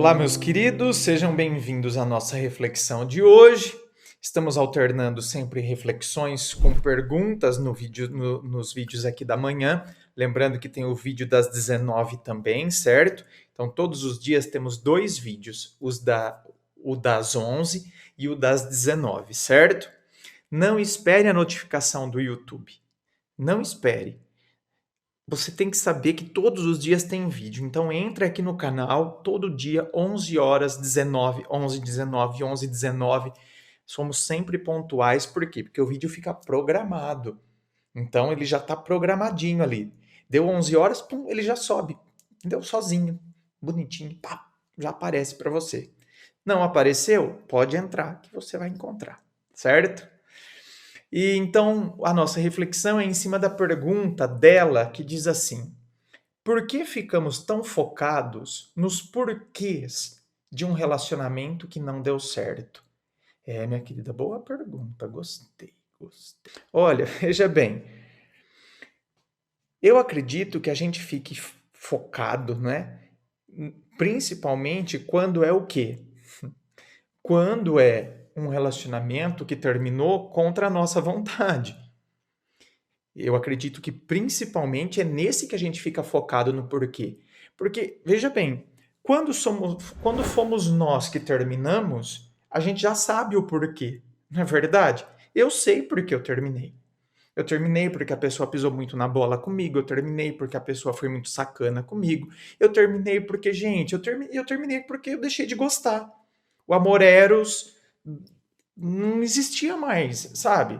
Olá, meus queridos, sejam bem-vindos à nossa reflexão de hoje. Estamos alternando sempre reflexões com perguntas nos vídeos aqui da manhã. Lembrando que tem o vídeo das 19 também, certo? Então, todos os dias temos dois vídeos, o das 11 e o das 19, certo? Não espere a notificação do YouTube. Não espere. Você tem que saber que todos os dias tem vídeo. Então entre aqui no canal todo dia, 11 horas, 19, 11, 19, 11, 19. Somos sempre pontuais. Por quê? Porque o vídeo fica programado. Então ele já está programadinho ali. Deu 11 horas, pum, ele já sobe. Entendeu? Sozinho, bonitinho, pá, já aparece para você. Não apareceu? Pode entrar que você vai encontrar, certo? E então a nossa reflexão é em cima da pergunta dela que diz assim: por que ficamos tão focados nos porquês de um relacionamento que não deu certo? É, minha querida, boa pergunta, gostei. Olha, veja bem, eu acredito que a gente fique focado, né? Principalmente quando é o quê? Quando é um relacionamento que terminou contra a nossa vontade. Eu acredito que principalmente é nesse que a gente fica focado no porquê. Porque, veja bem, quando fomos nós que terminamos, a gente já sabe o porquê, não é verdade? Eu sei porque eu terminei. Eu terminei porque a pessoa pisou muito na bola comigo, eu terminei porque a pessoa foi muito sacana comigo, eu terminei porque, gente, eu terminei porque eu deixei de gostar. O amor eros não existia mais, sabe?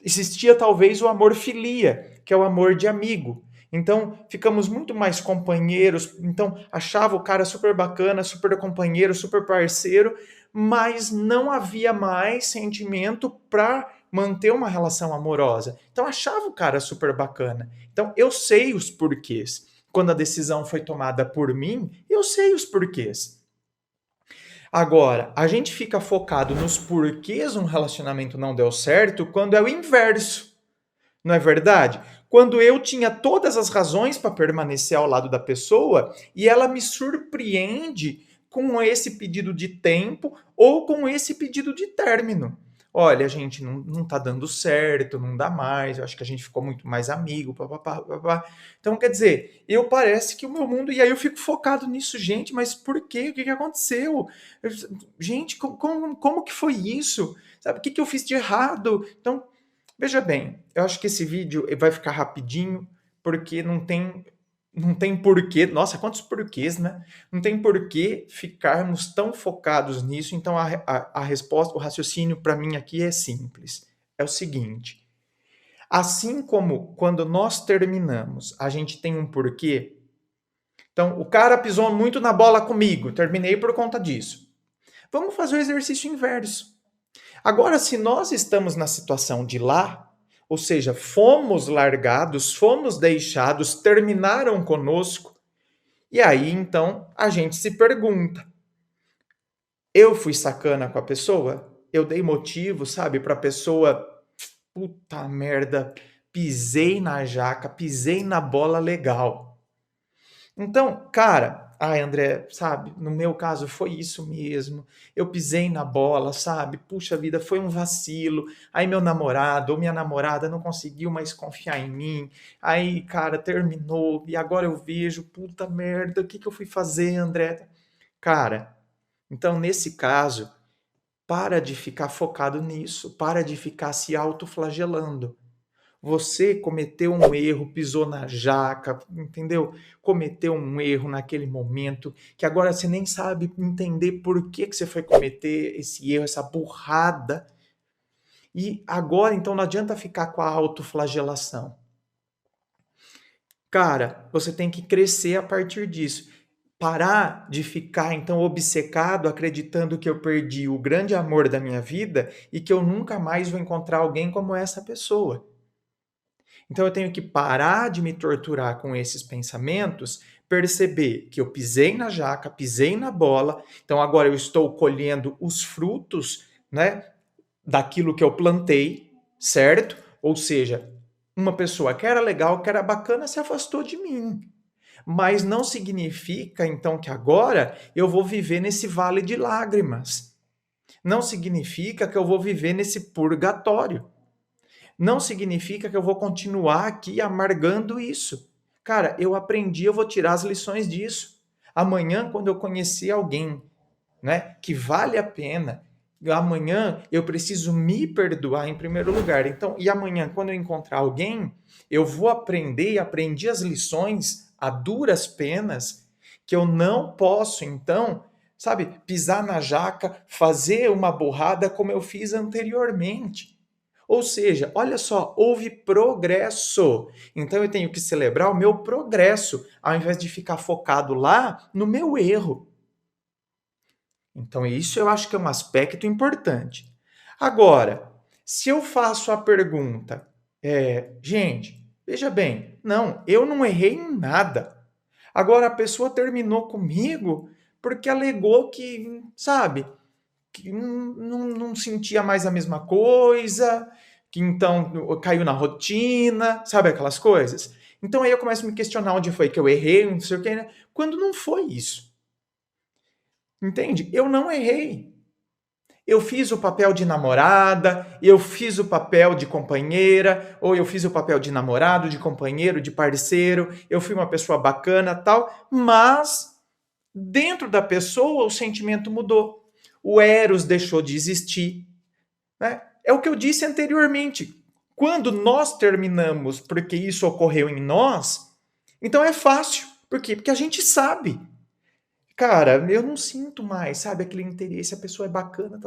Existia talvez o amor filia, que é o amor de amigo. Então, ficamos muito mais companheiros. Então, achava o cara super bacana, super companheiro, super parceiro, mas não havia mais sentimento para manter uma relação amorosa. Então, achava o cara super bacana. Então, eu sei os porquês. Quando a decisão foi tomada por mim, eu sei os porquês. Agora, a gente fica focado nos porquês um relacionamento não deu certo quando é o inverso, não é verdade? Quando eu tinha todas as razões para permanecer ao lado da pessoa e ela me surpreende com esse pedido de tempo ou com esse pedido de término. Olha, gente, não tá dando certo, não dá mais, eu acho que a gente ficou muito mais amigo, papapá, papapá. Então, quer dizer, eu parece que o meu mundo. E aí eu fico focado nisso, gente, mas por quê? O que aconteceu? Gente, como que foi isso? Sabe, o que eu fiz de errado? Então, veja bem, eu acho que esse vídeo vai ficar rapidinho, porque não tem porquê. Nossa, quantos porquês, né? Não tem porquê ficarmos tão focados nisso. Então, a resposta, o raciocínio para mim aqui é simples. É o seguinte: assim como quando nós terminamos, a gente tem um porquê. Então, o cara pisou muito na bola comigo, terminei por conta disso. Vamos fazer o exercício inverso. Agora, se nós estamos na situação de lá, ou seja, fomos largados, fomos deixados, terminaram conosco, e aí então a gente se pergunta: eu fui sacana com a pessoa? Eu dei motivo, sabe, para a pessoa, puta merda, pisei na jaca, pisei na bola legal. Então, cara, ai, André, sabe, no meu caso foi isso mesmo. Eu pisei na bola, sabe? Puxa vida, foi um vacilo. Aí meu namorado ou minha namorada não conseguiu mais confiar em mim. Aí, cara, terminou e agora eu vejo, puta merda, o que que eu fui fazer, André? Cara, então nesse caso, para de ficar focado nisso, para de ficar se autoflagelando. Você cometeu um erro, pisou na jaca, entendeu? Cometeu um erro naquele momento, que agora você nem sabe entender por que você foi cometer esse erro, essa burrada. E agora, então, não adianta ficar com a autoflagelação. Cara, você tem que crescer a partir disso. Parar de ficar, então, obcecado, acreditando que eu perdi o grande amor da minha vida e que eu nunca mais vou encontrar alguém como essa pessoa. Então eu tenho que parar de me torturar com esses pensamentos, perceber que eu pisei na jaca, pisei na bola, então agora eu estou colhendo os frutos, né, daquilo que eu plantei, certo? Ou seja, uma pessoa que era legal, que era bacana, se afastou de mim. Mas não significa, então, que agora eu vou viver nesse vale de lágrimas. Não significa que eu vou viver nesse purgatório. Não significa que eu vou continuar aqui amargando isso. Cara, eu aprendi, eu vou tirar as lições disso. Amanhã, quando eu conhecer alguém, né, que vale a pena, amanhã eu preciso me perdoar em primeiro lugar. Então, e amanhã, quando eu encontrar alguém, eu vou aprender e aprendi as lições a duras penas que eu não posso, então, sabe, pisar na jaca, fazer uma burrada como eu fiz anteriormente. Ou seja, olha só, houve progresso. Então eu tenho que celebrar o meu progresso, ao invés de ficar focado lá no meu erro. Então isso eu acho que é um aspecto importante. Agora, se eu faço a pergunta, gente, veja bem, não, eu não errei em nada. Agora a pessoa terminou comigo porque alegou que, sabe, que não sentia mais a mesma coisa, que então caiu na rotina, sabe aquelas coisas? Então aí eu começo a me questionar onde foi que eu errei, não sei o que, né? Quando não foi isso. Entende? Eu não errei. Eu fiz o papel de namorada, eu fiz o papel de companheira, ou eu fiz o papel de namorado, de companheiro, de parceiro, eu fui uma pessoa bacana, tal, mas dentro da pessoa o sentimento mudou. O eros deixou de existir, né? É o que eu disse anteriormente. Quando nós terminamos porque isso ocorreu em nós, então é fácil. Por quê? Porque a gente sabe. Cara, eu não sinto mais, sabe, aquele interesse, a pessoa é bacana,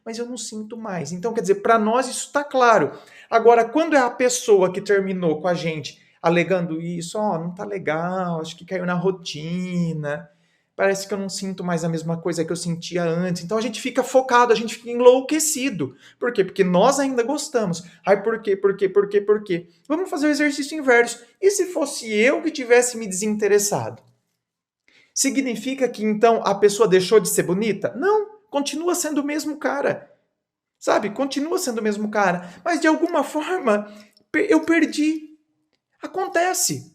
mas eu não sinto mais. Então, quer dizer, para nós isso está claro. Agora, quando é a pessoa que terminou com a gente alegando isso, ó, não tá legal, acho que caiu na rotina, parece que eu não sinto mais a mesma coisa que eu sentia antes. Então a gente fica focado, a gente fica enlouquecido. Por quê? Porque nós ainda gostamos. Ai, por quê? Por quê? Por quê? Por quê? Vamos fazer o exercício inverso. E se fosse eu que tivesse me desinteressado? Significa que então a pessoa deixou de ser bonita? Não, continua sendo o mesmo cara. Sabe? Continua sendo o mesmo cara. Mas de alguma forma eu perdi. Acontece.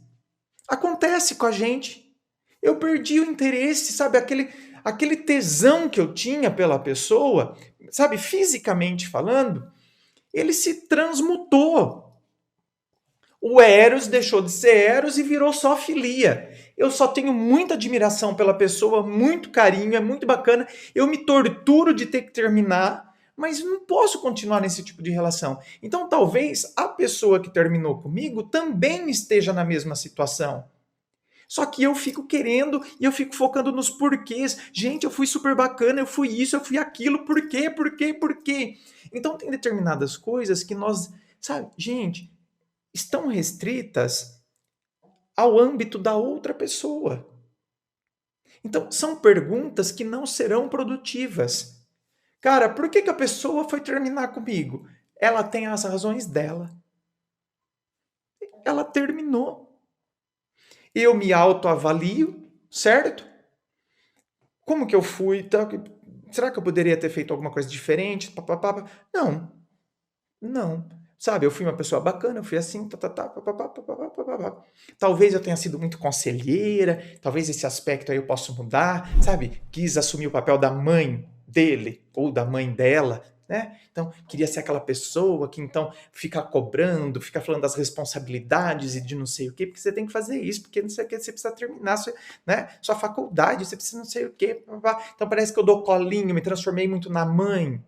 Acontece com a gente. Eu perdi o interesse, sabe? Aquele tesão que eu tinha pela pessoa, sabe? Fisicamente falando, ele se transmutou. O Eros deixou de ser Eros e virou só filia. Eu só tenho muita admiração pela pessoa, muito carinho, é muito bacana. Eu me torturo de ter que terminar, mas não posso continuar nesse tipo de relação. Então, talvez a pessoa que terminou comigo também esteja na mesma situação. Só que eu fico querendo e eu fico focando nos porquês. Gente, eu fui super bacana, eu fui isso, eu fui aquilo, por quê, por quê, por quê? Então, tem determinadas coisas que nós, sabe, gente, estão restritas ao âmbito da outra pessoa. Então, são perguntas que não serão produtivas. Cara, por que a pessoa foi terminar comigo? Ela tem as razões dela. Ela terminou. Eu me autoavalio, certo? Como que eu fui? Será que eu poderia ter feito alguma coisa diferente? Não, não. Sabe, eu fui uma pessoa bacana, eu fui assim, talvez eu tenha sido muito conselheira, talvez esse aspecto aí eu possa mudar, sabe? Quis assumir o papel da mãe dele ou da mãe dela, né? Então, queria ser aquela pessoa que então fica cobrando, fica falando das responsabilidades e de não sei o quê, porque você tem que fazer isso, porque não sei o quê, você precisa terminar sua faculdade, você precisa não sei o quê. Então, parece que eu dou colinho, me transformei muito na mãe.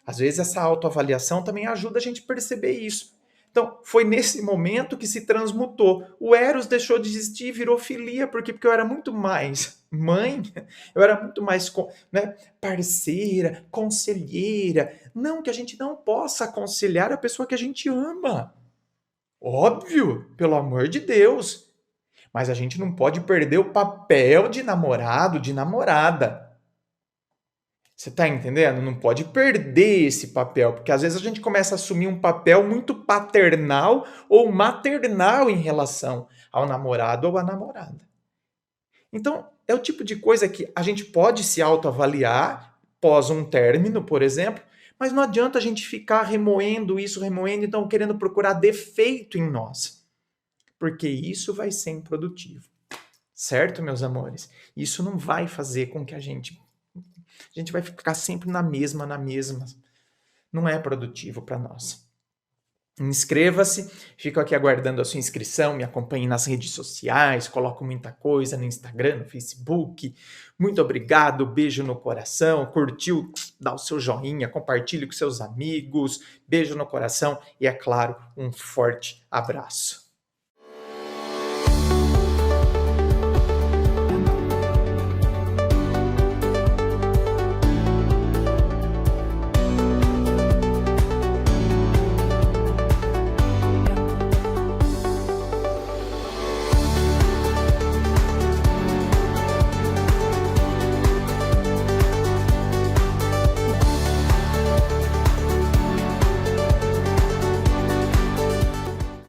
Às vezes essa autoavaliação também ajuda a gente a perceber isso. Então, foi nesse momento que se transmutou. O Eros deixou de existir e virou filia, porque eu era muito mais mãe, eu era muito mais, né, parceira, conselheira. Não que a gente não possa aconselhar a pessoa que a gente ama. Óbvio, pelo amor de Deus. Mas a gente não pode perder o papel de namorado, de namorada. Você tá entendendo? Não pode perder esse papel, porque às vezes a gente começa a assumir um papel muito paternal ou maternal em relação ao namorado ou à namorada. Então, é o tipo de coisa que a gente pode se autoavaliar pós um término, por exemplo, mas não adianta a gente ficar remoendo isso, remoendo, então querendo procurar defeito em nós, porque isso vai ser improdutivo. certo, meus amores? Isso não vai fazer com que a gente vai ficar sempre na mesma. Não é produtivo para nós. Inscreva-se, fico aqui aguardando a sua inscrição, me acompanhe nas redes sociais, coloco muita coisa no Instagram, no Facebook. Muito obrigado, beijo no coração, curtiu, dá o seu joinha, compartilhe com seus amigos, beijo no coração e, é claro, um forte abraço.